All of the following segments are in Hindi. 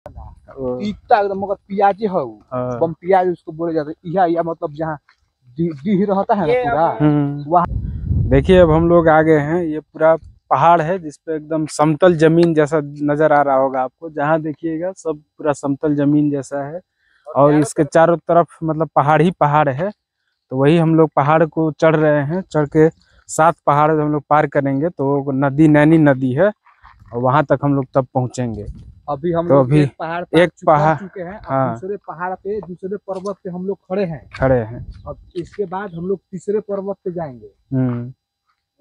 तीता एकदम मगर प्याजे हो बम प्याज उसको बोले जाते हैं। यह मतलब जहाँ डीह रहता है ना पूरा वहाँ। देखिए अब हम लोग आ गए हैं, ये पूरा पहाड़ है जिसपे एकदम समतल जमीन जैसा नजर आ रहा होगा आपको। जहाँ देखिएगा सब पूरा समतल जमीन जैसा है और इसके चारों तरफ मतलब पहाड़ ही पहाड़ है। तो वही हम लोग पहाड़ को चढ़ रहे हैं, चढ़ के 7 पहाड़ हम लोग पार करेंगे तो नदी नैनी नदी है और वहां तक हम लोग तब पहुंचेंगे। अभी हम तो लोग अभी एक पहाड़ चुके हैं। हाँ दूसरे पहाड़ पे दूसरे पर्वत पे हम लोग खड़े हैं। अब इसके बाद हम लोग तीसरे पर्वत पे जाएंगे।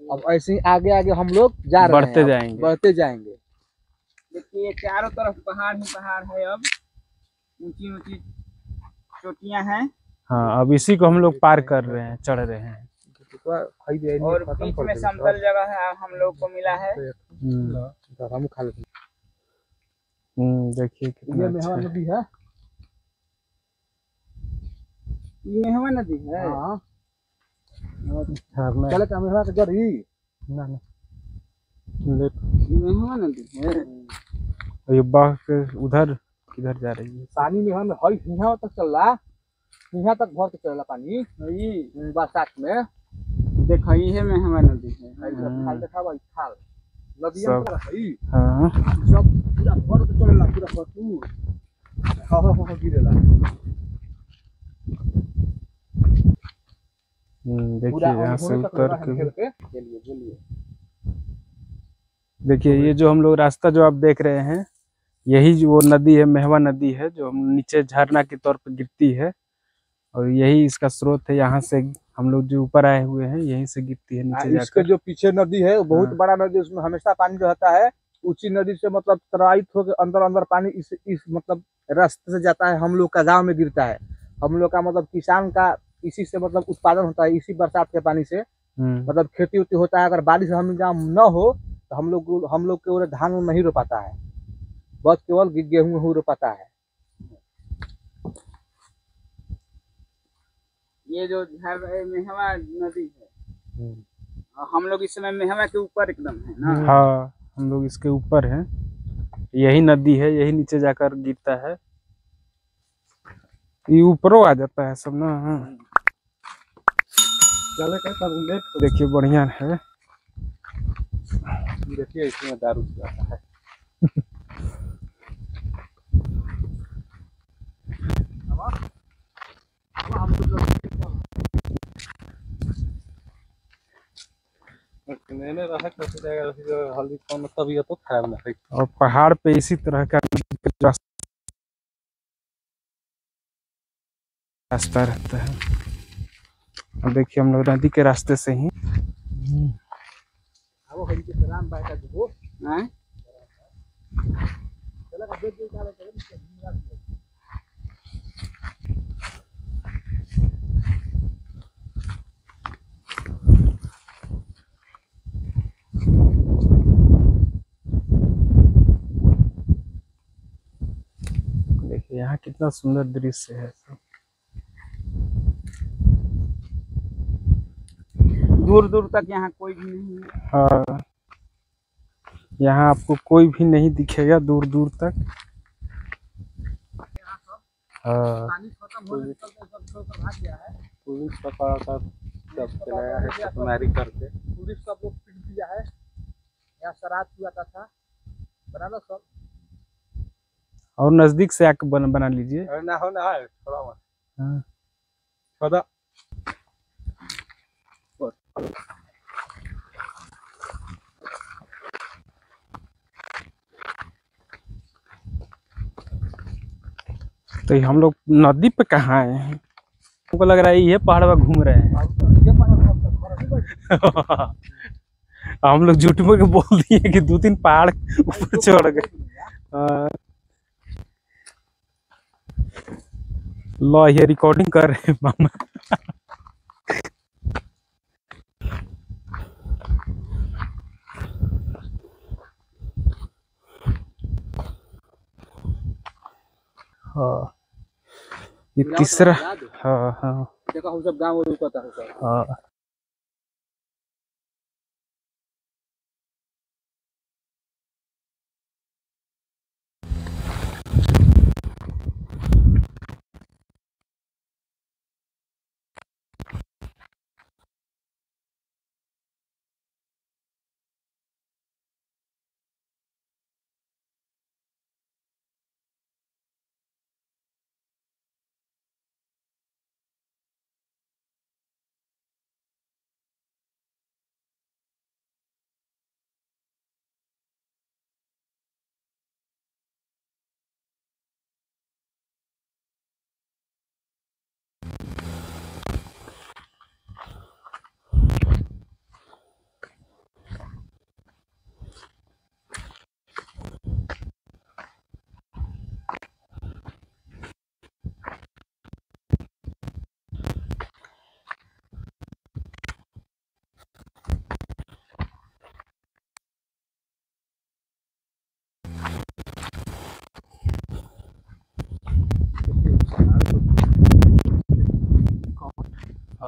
अब ऐसे ही आगे आगे हम लोग जा रहे हैं, बढ़ते जाएंगे। देखिए चारों तरफ पहाड़ ही पहाड़ है। अब ऊंची ऊंची चोटियां हैं। हाँ अब इसी को हम लोग पार कर रहे हैं, चढ़ रहे हैं। और बीच में समतल जगह है हम लोग को मिला है। देखिए कितना अच्छा नदी है। ये मेहवा नदी है। हाँ चले का मेहवा के जरी ना मेहवा नदी है। ये बाघ के उधर किधर जा रही है? पानी में हम यहाँ तक चल रहा, यहाँ तक भर के चल पानी बरसात में। देखा ये मेहवा नदी है। खाल देखा भाई खाल नदी सब पूरा भर के चलेला पूरा भरपूर। हाँ गिरेला। देखिए यहाँ से उतर के देखिए ये जो हम लोग रास्ता जो आप देख रहे हैं यही जो वो नदी है मेहवा नदी है जो हम नीचे झरना के तौर पर गिरती है और यही इसका स्रोत है। यहाँ से हम लोग जो ऊपर आए हुए हैं यहीं से गिरती है नीचे जाकर। इसके जो पीछे नदी है बहुत बड़ा नदी, उसमें हमेशा पानी रहता है। ऊंची नदी से मतलब प्रवाहित होकर अंदर अंदर पानी इस मतलब रास्ते से जाता है, हम लोग का गांव में गिरता है। हम लोग का मतलब किसान का इसी से मतलब उत्पादन होता है, इसी बरसात के पानी से मतलब खेती उती होता है। अगर बारिश हम जहाँ न हो तो हम लोग के धान नहीं रोपाता है, बस केवल गेहूं रोपाता है। ये जो मेहवा नदी है हम लोग इस समय मेहवा के ऊपर एकदम है ना। हाँ हम लोग इसके ऊपर हैं, यही नदी है, यही नीचे जाकर गिरता है। ये ऊपरों आ जाता है सब ना। देखिए बढ़िया है। देखिए इसमें दारू आता है। और पहाड़ पे इसी तरह का रास्ता रहता है। और देखिए हम लोग नदी के रास्ते से ही देखिए यहाँ कितना सुंदर दृश्य है। दूर दूर तक यहाँ कोई भी नहीं है। हाँ यहाँ आपको कोई भी नहीं दिखेगा दूर दूर तक। हाँ पुलिस पकड़ा सब चलाया है तुम्हारी करके। पुलिस सब लोग पीट दिया है। यहाँ शराब पियाता था बना लो सब। और नजदीक से आके बना लीजिए। ना हो ना है थोड़ा हाँ थोड़ा तो हम लोग नदी पे कहाँ आए हैं? हमको लग रहा है ये पहाड़ पर घूम रहे हैं। हम लोग झूठ में बोल दिए कि 2-3 पहाड़ ऊपर चढ़ गए। लो ये रिकॉर्डिंग कर रहे हैं मामा। हाँ ये तीसरा। हाँ हाँ देखो हम सब गाँव रुकता है। हाँ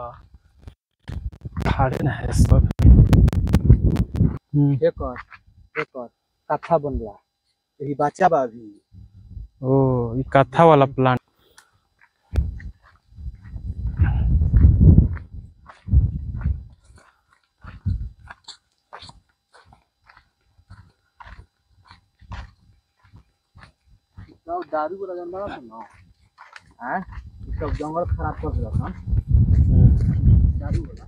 हाँ पहाड़ ना है सब। एकर कथा बनला यही बच्चा बा अभी। ओ ये कथा वाला प्लांट। सब दारू वाला जानवर है ना, हैं सब जंगल खराब कर दिया था दारू वाला।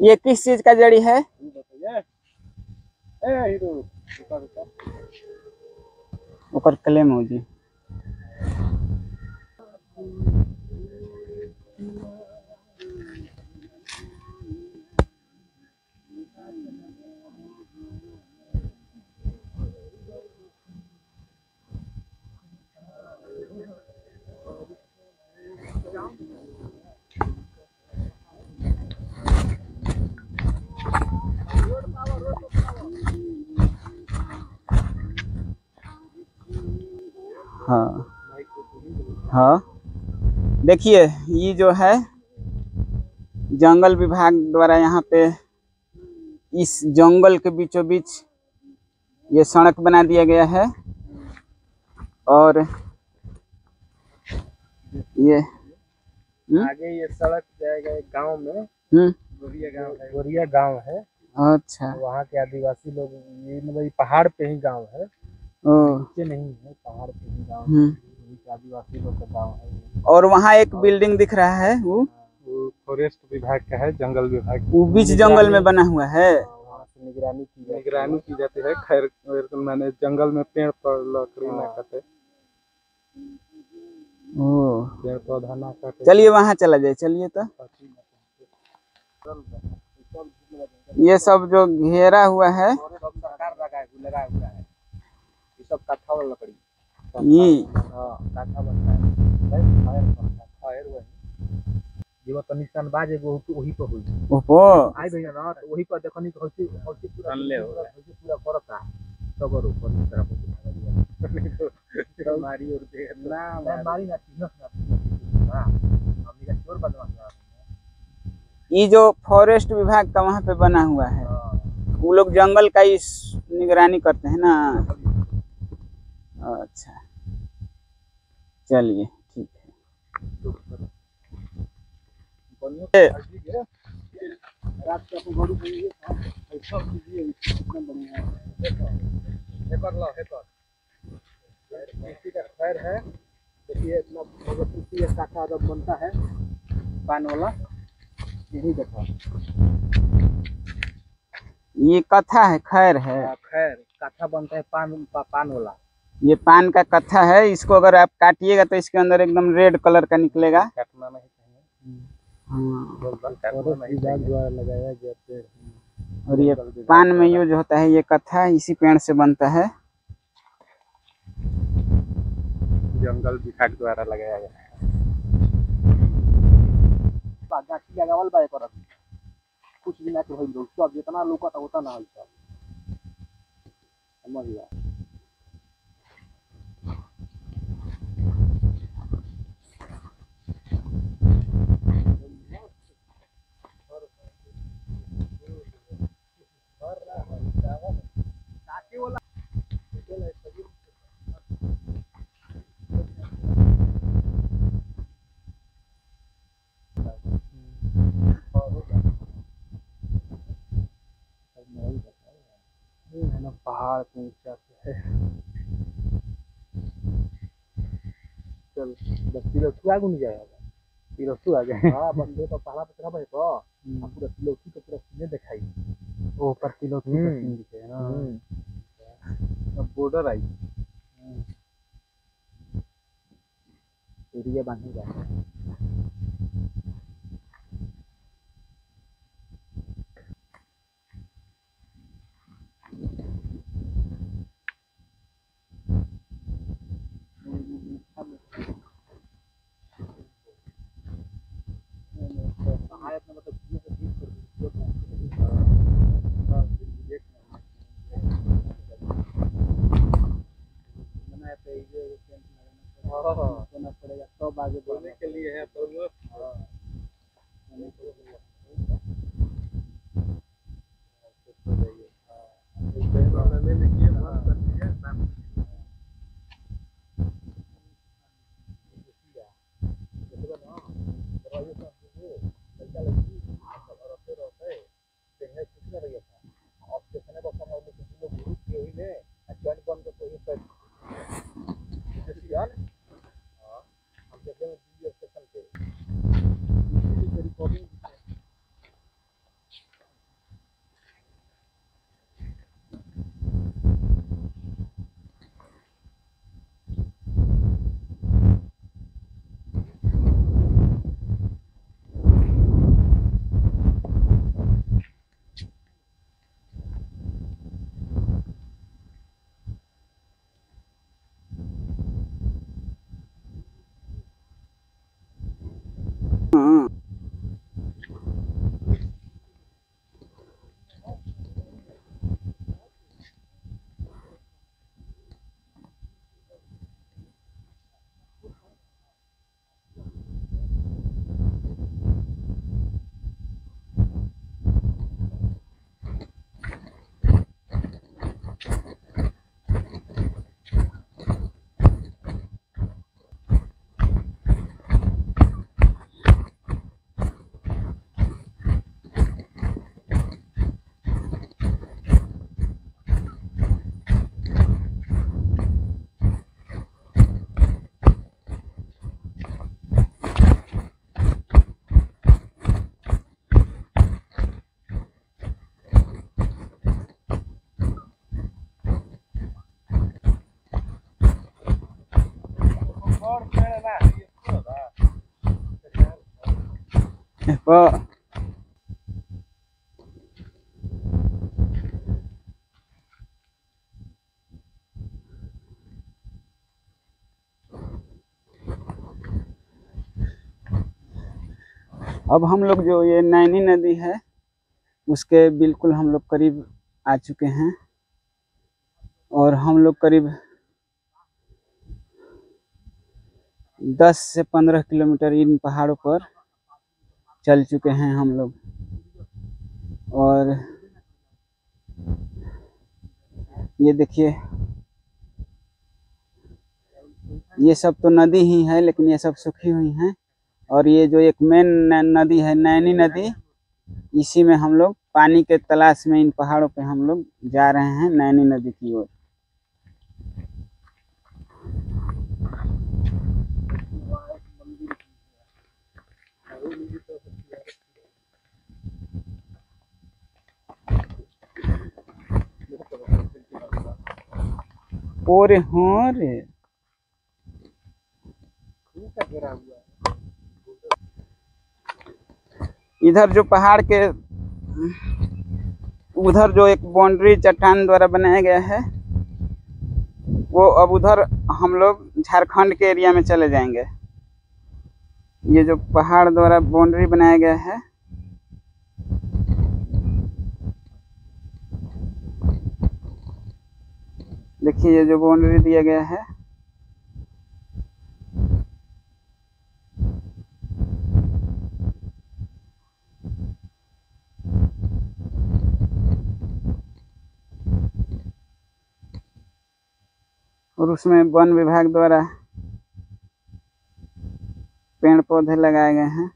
ये किस चीज का जड़ी है? ऊपर क्लेम हो जी। हाँ हाँ देखिए ये जो है जंगल विभाग द्वारा यहाँ पे इस जंगल के बीचों बीच ये सड़क बना दिया गया है और ये आगे ये सड़क जाएगा एक गांव में, गोरिया गांव है। अच्छा वहाँ के आदिवासी लोग, ये मतलब ये पहाड़ पे ही गांव है, ओ नीचे नहीं है, पहाड़ पे ही गांव है। ये आदिवासी लोग का गांव है। और वहाँ एक बिल्डिंग दिख रहा है वो फॉरेस्ट विभाग का है, जंगल विभाग। वो बीच जंगल में बना हुआ है। वहाँ से निगरानी की जाती है। खैर मैंने जंगल में पेड़ पर लकड़ी ना कटे, ओ पेड़ पौधा ना काटे। चलिए वहाँ चला जाए, चलिए तो ये सब जो घेरा हुआ है सब सरकार लगा हुआ है। ये सब काठा वाला लकड़ी, ये काठा बनता है। फायर वही जीव तो निशान बाजे वो वही पर हुई ओहो आई भैया ना, तो वही पर देखनी होती पूरा करता सबर ऊपर इस तरफ मारी और दे ना मारी ना तीनों ना हमनी का चोर बदमाश। ये जो फॉरेस्ट विभाग का वहाँ पे बना हुआ है वो लोग जंगल का ही निगरानी करते हैं ना। अच्छा चलिए ठीक है। खैर है देखिए इतना भगवती काठा जब बनता है पान वाला, यही देखो ये कथा है, खैर है। खैर काठा बनता है पान वाला। ये पान का कथा है, इसको अगर आप काटिएगा तो इसके अंदर एकदम रेड कलर का निकलेगा। काटना नहीं चाहिए, द्वारा लगाया गया पेड़। और ये पान में यूज होता है, ये कथा इसी पेड़ से बनता है। जंगल विभाग द्वारा लगाया गया है। गाछी लगावल बा एकर कुछ दिन के होई लोग सब जितना लोग का होता ना होई सब समझ लिया। पहाड़ के ऊंचा पे है। चल 10 किलो आगू नहीं जाएगा, किलो आ गए। हाँ बंदे तो पहाड़ पे चढ़ा तो पूरा किलो की तो पूरा सीने दिखाई वो पर किलो की सीन दिखे ना। अब बॉर्डर आई एरिया बांधेगा। पड़ेगा तब आगे बढ़ने के लिए है तो लोग हाँ। अब हम लोग जो ये नैनी नदी है उसके बिल्कुल हम लोग करीब आ चुके हैं और हम लोग करीब 10 से 15 किलोमीटर इन पहाड़ों पर चल चुके हैं हम लोग। और ये देखिए ये सब तो नदी ही है लेकिन ये सब सूखी हुई हैं। और ये जो एक मेन नदी है नैनी नदी, इसी में हम लोग पानी के तलाश में इन पहाड़ों पे हम लोग जा रहे हैं नैनी नदी की ओर। ओरे हाँ रे, इधर जो पहाड़ के उधर जो एक बाउंड्री चट्टान द्वारा बनाया गया है वो अब उधर हम लोग झारखंड के एरिया में चले जाएंगे। ये जो पहाड़ द्वारा बाउंड्री बनाया गया है देखिए, ये जो बाउंड्री दिया गया है और उसमें वन विभाग द्वारा पेड़ पौधे लगाए गए हैं।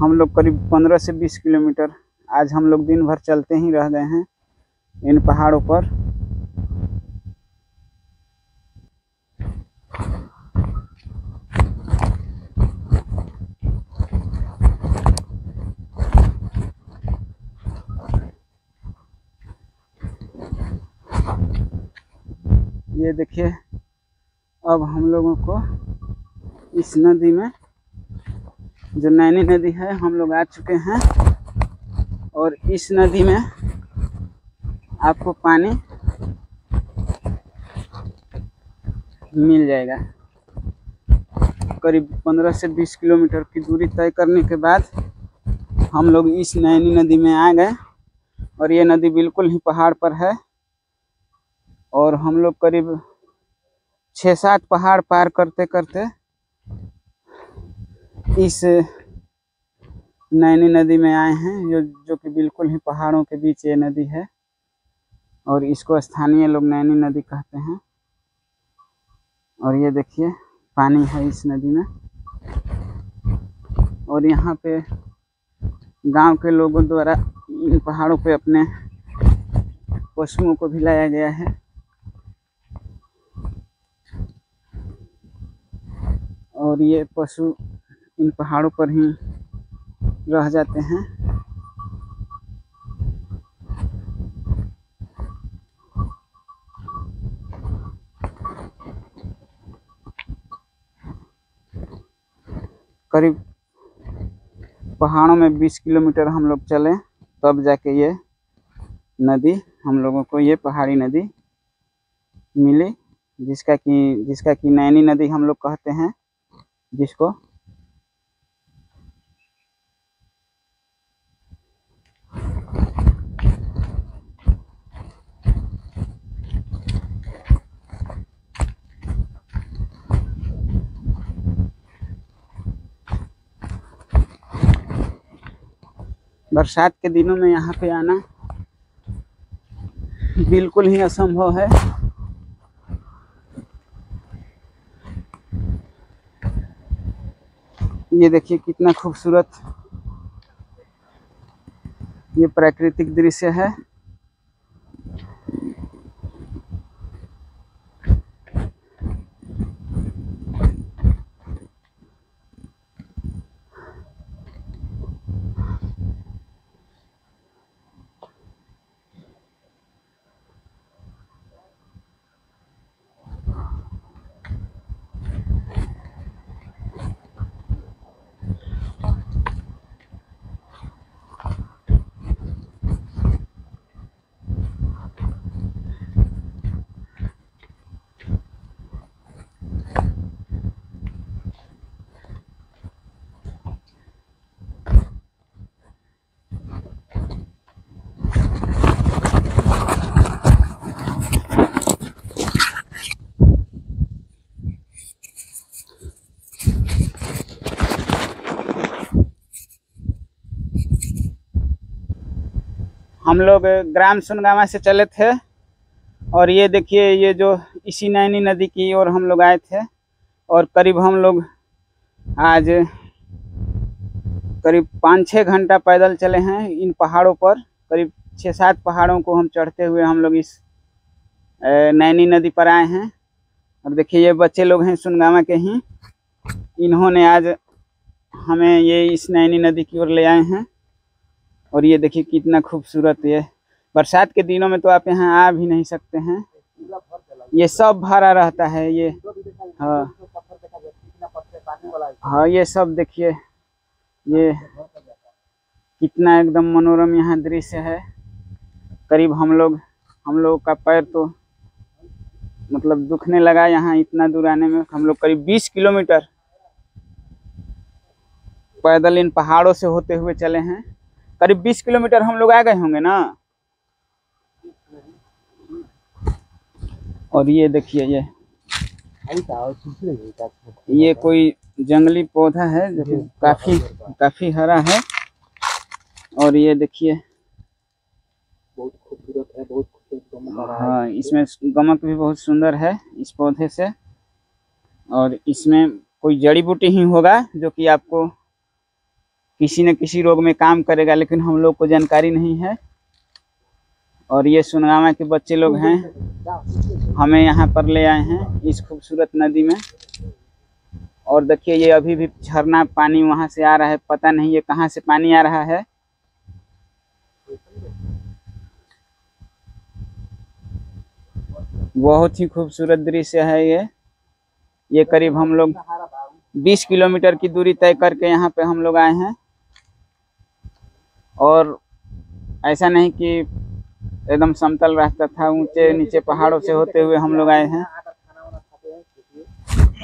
हम लोग करीब 15 से 20 किलोमीटर आज हम लोग दिन भर चलते ही रह गए हैं इन पहाड़ों पर। ये देखिए अब हम लोगों को इस नदी में जो नैनी नदी है हम लोग आ चुके हैं और इस नदी में आपको पानी मिल जाएगा। करीब 15 से 20 किलोमीटर की दूरी तय करने के बाद हम लोग इस नैनी नदी में आ गए। और ये नदी बिल्कुल ही पहाड़ पर है और हम लोग करीब 6-7 पहाड़ पार करते करते इस नैनी नदी में आए हैं, जो कि बिल्कुल ही पहाड़ों के बीच ये नदी है और इसको स्थानीय लोग नैनी नदी कहते हैं। और ये देखिए पानी है इस नदी में और यहाँ पे गांव के लोगों द्वारा इन पहाड़ों पे अपने पशुओं को भी लाया गया है। और ये पशु इन पहाड़ों पर ही रह जाते हैं। करीब पहाड़ों में 20 किलोमीटर हम लोग चले तब जाके ये नदी हम लोगों को ये पहाड़ी नदी मिली, जिसका कि नैनी नदी हम लोग कहते हैं जिसको। बरसात के दिनों में यहाँ पे आना बिल्कुल ही असंभव है। ये देखिए कितना खूबसूरत ये प्राकृतिक दृश्य है। हम लोग ग्राम सुनगामा से चले थे और ये देखिए ये जो इसी नैनी नदी की ओर हम लोग आए थे और करीब हम लोग आज करीब 5-6 घंटा पैदल चले हैं इन पहाड़ों पर। करीब 6-7 पहाड़ों को हम चढ़ते हुए हम लोग इस नैनी नदी पर आए हैं। और देखिए ये बच्चे लोग हैं सुनगामा के ही, इन्होंने आज हमें ये इस नैनी नदी की ओर ले आए हैं। और ये देखिए कितना खूबसूरत, ये बरसात के दिनों में तो आप यहाँ आ भी नहीं सकते हैं, ये सब भरा रहता है। ये हाँ ये सब देखिए ये कितना एकदम मनोरम यहाँ दृश्य है। करीब हम लोग का पैर तो मतलब दुखने लगा यहाँ इतना दूर आने में। हम लोग करीब 20 किलोमीटर पैदल इन पहाड़ों से होते हुए चले हैं। करीब 20 किलोमीटर हम लोग आ गए होंगे ना। और ये देखिए ये कोई जंगली पौधा है जो कि काफी हरा है। और ये देखिए बहुत खूबसूरत है, बहुत खूबसूरत। हाँ इसमें गमक भी बहुत सुंदर है इस पौधे से। और इसमें कोई जड़ी बूटी ही होगा जो कि आपको किसी न किसी रोग में काम करेगा, लेकिन हम लोग को जानकारी नहीं है। और ये सुनगामा के बच्चे लोग हैं, हमें यहाँ पर ले आए हैं इस खूबसूरत नदी में। और देखिए ये अभी भी झरना पानी वहाँ से आ रहा है, पता नहीं ये कहाँ से पानी आ रहा है। बहुत ही खूबसूरत दृश्य है ये करीब हम लोग 20 किलोमीटर की दूरी तय करके यहाँ पे हम लोग आए हैं। और ऐसा नहीं कि एकदम समतल रास्ता था, ऊंचे नीचे पहाड़ों से होते हुए हम लोग आए हैं।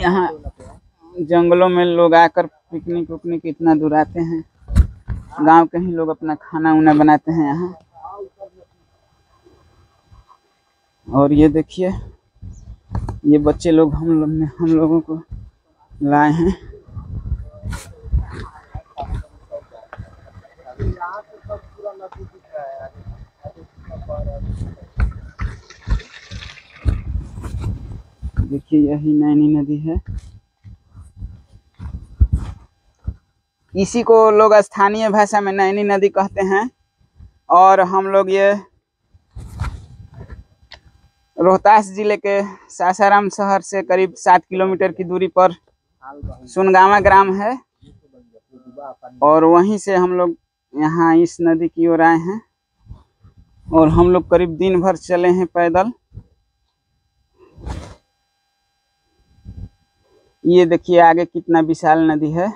यहाँ जंगलों में लोग आकर पिकनिक उकनिक इतना दूर आते हैं। गांव के ही लोग अपना खाना उना बनाते हैं यहाँ। और ये देखिए, ये बच्चे लोग हम लोगों को लाए हैं। देखिए यही नैनी नदी है। इसी को लोग स्थानीय भाषा में नैनी नदी कहते हैं। और हम लोग ये रोहतास जिले के सासाराम शहर से करीब 7 किलोमीटर की दूरी पर सुनगावा ग्राम है, और वहीं से हम लोग यहाँ इस नदी की ओर आए हैं। और हम लोग करीब दिन भर चले हैं पैदल। ये देखिए आगे कितना विशाल नदी है।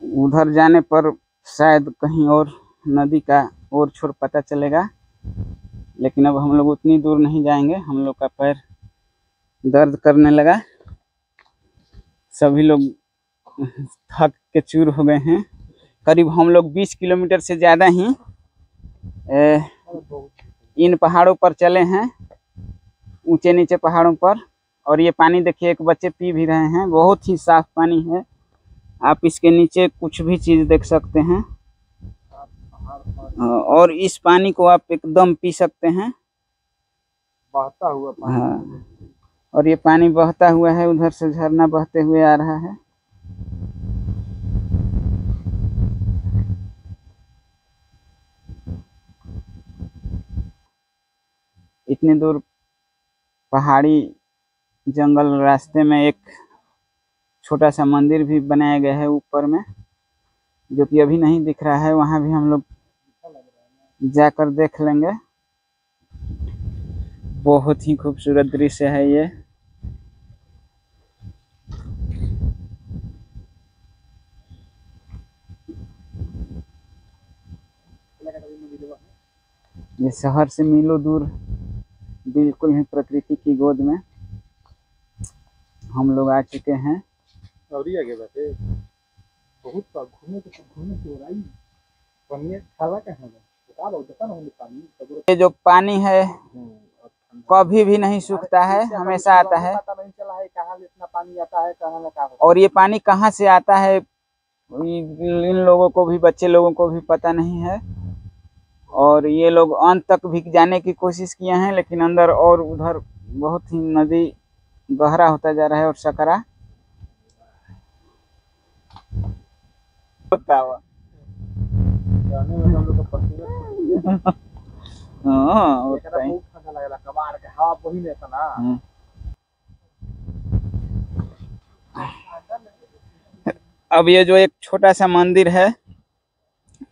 उधर जाने पर शायद कहीं और नदी का और छोर पता चलेगा, लेकिन अब हम लोग उतनी दूर नहीं जाएंगे। हम लोग का पैर दर्द करने लगा, सभी लोग थक के चूर हो गए हैं। करीब हम लोग 20 किलोमीटर से ज़्यादा ही इन पहाड़ों पर चले हैं, ऊंचे नीचे पहाड़ों पर। और ये पानी देखिए, एक बच्चे पी भी रहे हैं। बहुत ही साफ पानी है, आप इसके नीचे कुछ भी चीज़ देख सकते हैं। और इस पानी को आप एकदम पी सकते हैं, बहता हुआ पानी। हाँ, और ये पानी बहता हुआ है, उधर से झरना बहते हुए आ रहा है। इतनी दूर पहाड़ी जंगल रास्ते में एक छोटा सा मंदिर भी बनाया गया है ऊपर में, जो कि अभी नहीं दिख रहा है। वहां भी हम लोग जाकर देख लेंगे। बहुत ही खूबसूरत दृश्य है ये। ये शहर से मीलों दूर बिल्कुल ही प्रकृति की गोद में हम लोग आ चुके हैं। और ये आगे बैठे बहुत घूमने से हो रही पानी खाला कहाँ है? बता दो, देखा ना पानी। ये जो पानी है कभी भी नहीं सूखता है, हमेशा आता है। पता नहीं चला है कहाँ इतना पानी आता है, कहाँ ना कहाँ। और ये पानी कहाँ से आता है इन लोगों को भी, बच्चे लोगों को भी पता नहीं है। और ये लोग अंत तक भी जाने की कोशिश किए हैं, लेकिन अंदर और उधर बहुत ही नदी गहरा होता जा रहा है और सकरा होता हुआ। जाने में हम लोग का पसीना हाँ, बहुत ठंडा लग रहा, कबाड़ के हवा वही नहीं था ना। अब ये जो एक छोटा सा मंदिर है,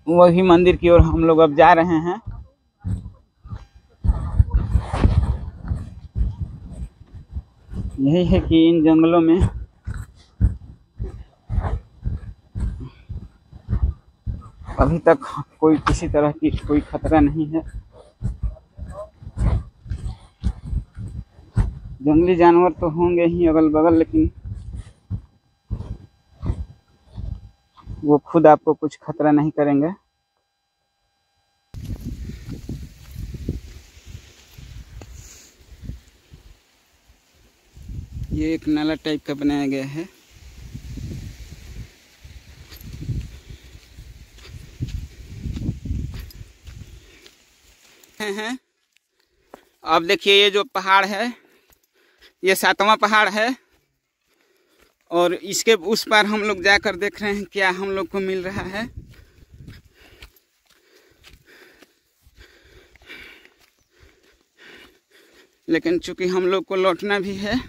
वही मंदिर की ओर हम लोग अब जा रहे हैं। यही है कि इन जंगलों में अभी तक कोई किसी तरह की कोई खतरा नहीं है। जंगली जानवर तो होंगे ही अगल बगल, लेकिन वो खुद आपको कुछ खतरा नहीं करेंगे। ये एक नाला टाइप का बनाया गया है। अब देखिए, ये जो पहाड़ है ये 7वां पहाड़ है, और इसके उस पार हम लोग जाकर देख रहे हैं क्या हम लोग को मिल रहा है। लेकिन चूंकि हम लोग को लौटना भी है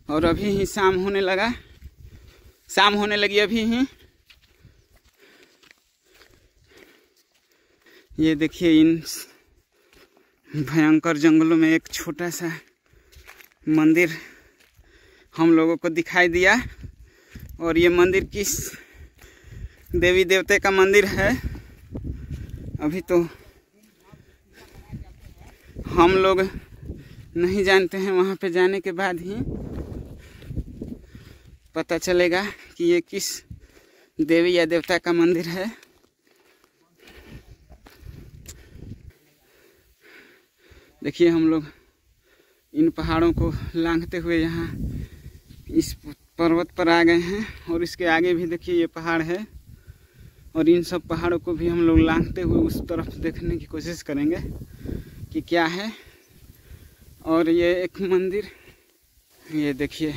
और अभी ही शाम होने लगी अभी ही। ये देखिए, इन भयंकर जंगलों में एक छोटा सा मंदिर हम लोगों को दिखाई दिया। और ये मंदिर किस देवी देवते का मंदिर है अभी तो हम लोग नहीं जानते हैं, वहाँ पे जाने के बाद ही पता चलेगा कि ये किस देवी या देवता का मंदिर है। देखिए हम लोग इन पहाड़ों को लांघते हुए यहाँ इस पर्वत पर आ गए हैं और इसके आगे भी देखिए ये पहाड़ है और इन सब पहाड़ों को भी हम लोग लांघते हुए उस तरफ देखने की कोशिश करेंगे कि क्या है। और ये एक मंदिर, ये देखिए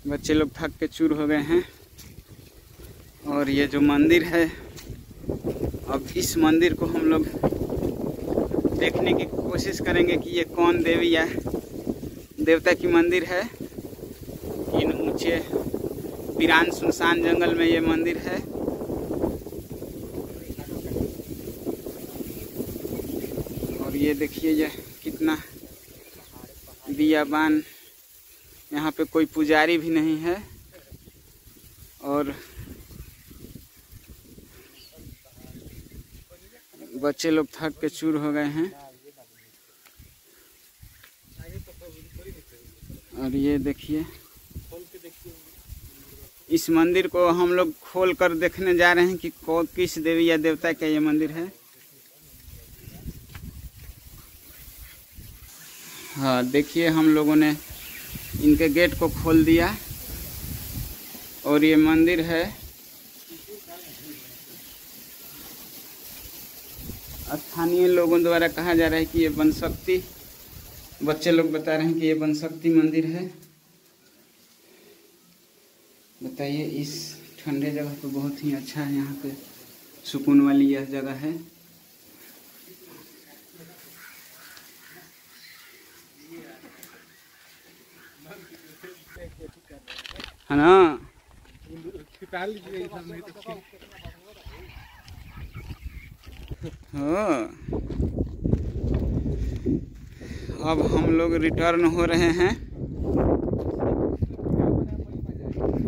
बच्चे लोग थक के चूर हो गए हैं। और ये जो मंदिर है, अब इस मंदिर को हम लोग देखने की कोशिश करेंगे कि ये कौन देवी या देवता की मंदिर है। इन ऊंचे वीरान सुनसान जंगल में ये मंदिर है। और ये देखिए ये कितना बियाबान, यहाँ पे कोई पुजारी भी नहीं है और बच्चे लोग थक के चूर हो गए हैं। और ये देखिए इस मंदिर को हम लोग खोल कर देखने जा रहे हैं कि किस देवी या देवता का ये मंदिर है। हाँ देखिए हम लोगों ने इनके गेट को खोल दिया और ये मंदिर है। स्थानीय लोगों द्वारा कहा जा रहा है कि ये बनशक्ति, बच्चे लोग बता रहे हैं कि ये बनशक्ति मंदिर है। बताइए, इस ठंडे जगह पे बहुत ही अच्छा है, यहाँ पे सुकून वाली यह जगह है। है ना? हाँ, अब हम लोग रिटर्न हो रहे हैं।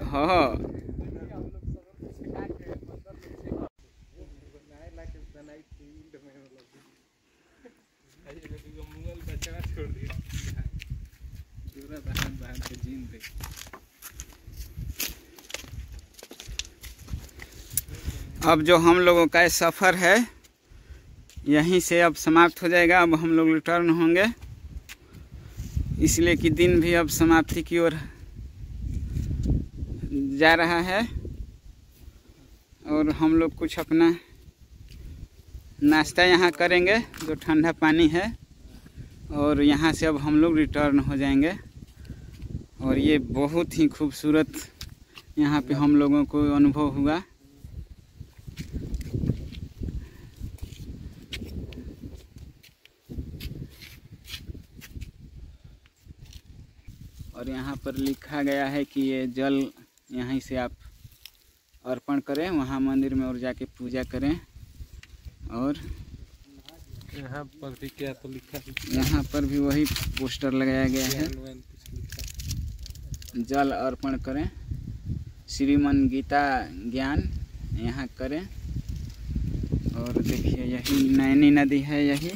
हाँ अब जो हम लोगों का सफ़र है यहीं से अब समाप्त हो जाएगा। अब हम लोग रिटर्न होंगे, इसलिए कि दिन भी अब समाप्ति की ओर जा रहा है। और हम लोग कुछ अपना नाश्ता यहाँ करेंगे, जो ठंडा पानी है, और यहाँ से अब हम लोग रिटर्न हो जाएंगे। और ये बहुत ही खूबसूरत यहाँ पे हम लोगों को अनुभव हुआ। और यहाँ पर लिखा गया है कि ये जल यहीं से आप अर्पण करें, वहाँ मंदिर में और जाके पूजा करें। और यहाँ पर भी क्या तो लिखा है, यहाँ पर भी वही पोस्टर लगाया गया है, जल अर्पण करें, श्रीमन गीता ज्ञान यहाँ करें। और देखिए यही नैनी नदी है, यही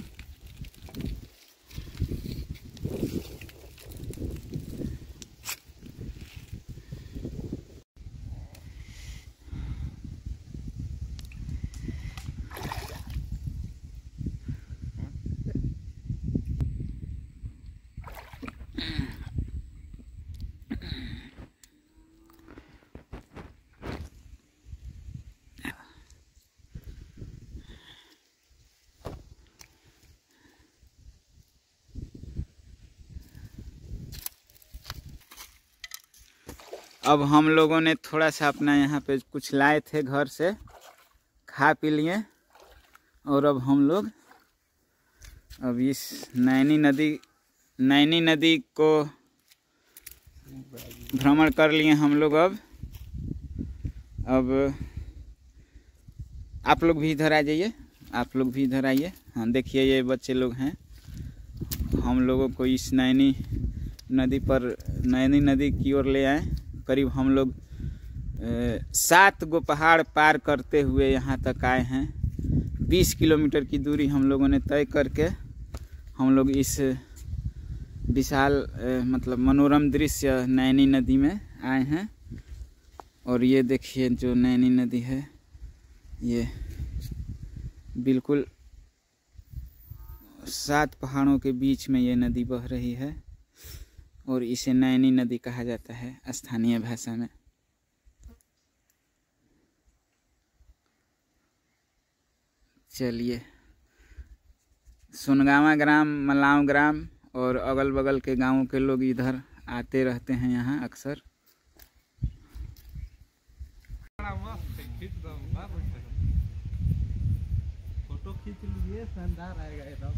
अब हम लोगों ने थोड़ा सा अपना यहाँ पे कुछ लाए थे घर से, खा पी लिए। और अब हम लोग अब इस नैनी नदी को भ्रमण कर लिए हम लोग। अब आप लोग भी इधर आ जाइए, आप लोग भी इधर आइए। हाँ देखिए ये बच्चे लोग हैं, हम लोगों को इस नैनी नदी की ओर ले आए। करीब हम लोग 7 गो पहाड़ पार करते हुए यहाँ तक आए हैं। 20 किलोमीटर की दूरी हम लोगों ने तय करके हम लोग इस विशाल मतलब मनोरम दृश्य नैनी नदी में आए हैं। और ये देखिए जो नैनी नदी है, ये बिल्कुल 7 पहाड़ों के बीच में ये नदी बह रही है और इसे नैनी नदी कहा जाता है स्थानीय भाषा में। चलिए, सोनगावा ग्राम, मलाव ग्राम और अगल बगल के गांवों के लोग इधर आते रहते हैं यहाँ अक्सर। फोटो खींच लीजिए, शानदार आएगा एकदम।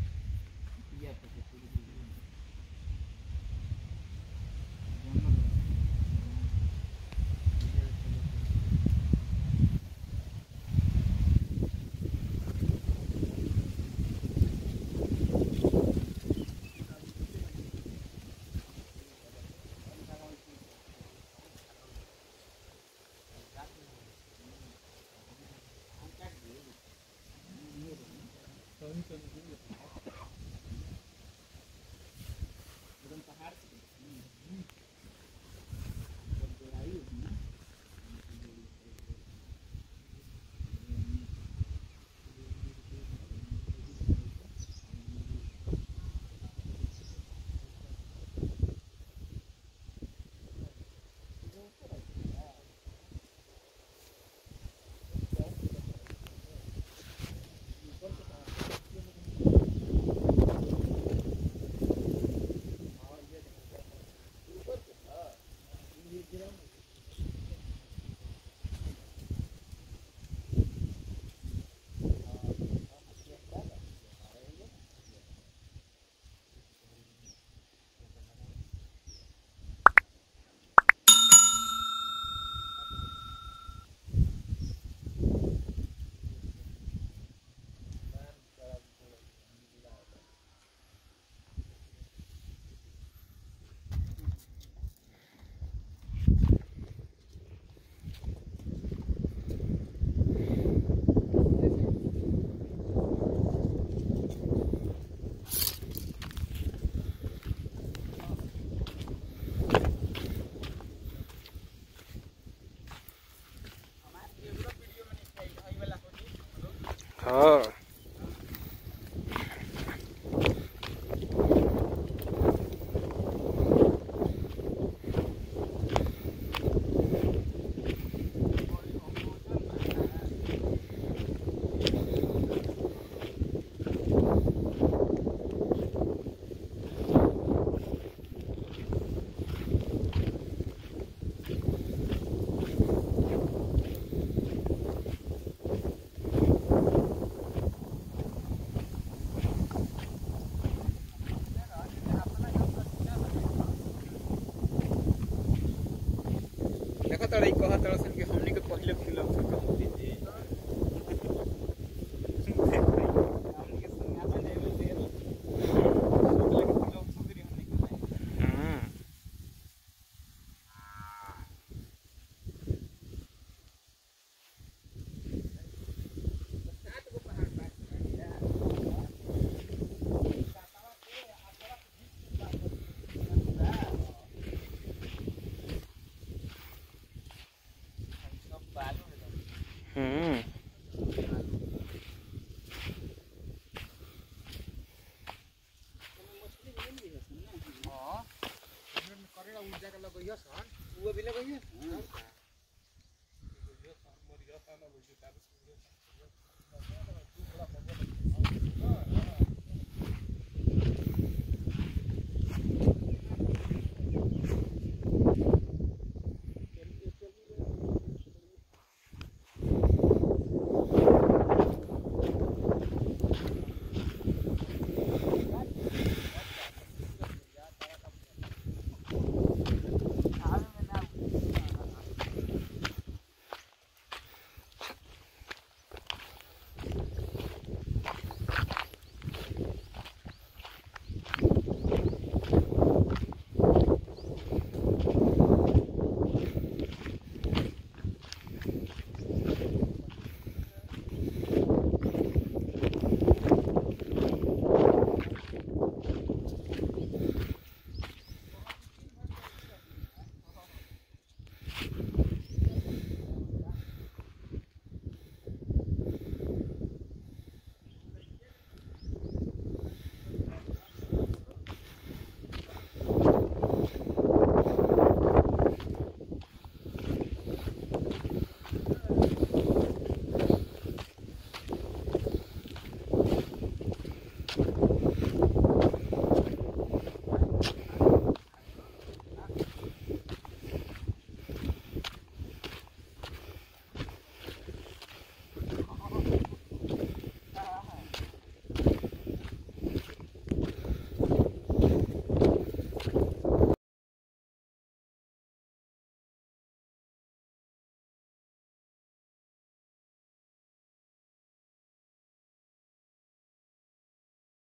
हाँ, देखो तड़ई कहा तड़सन कि हमनी के पहले फिल्म से कम दीजिए। वो भी लगइए।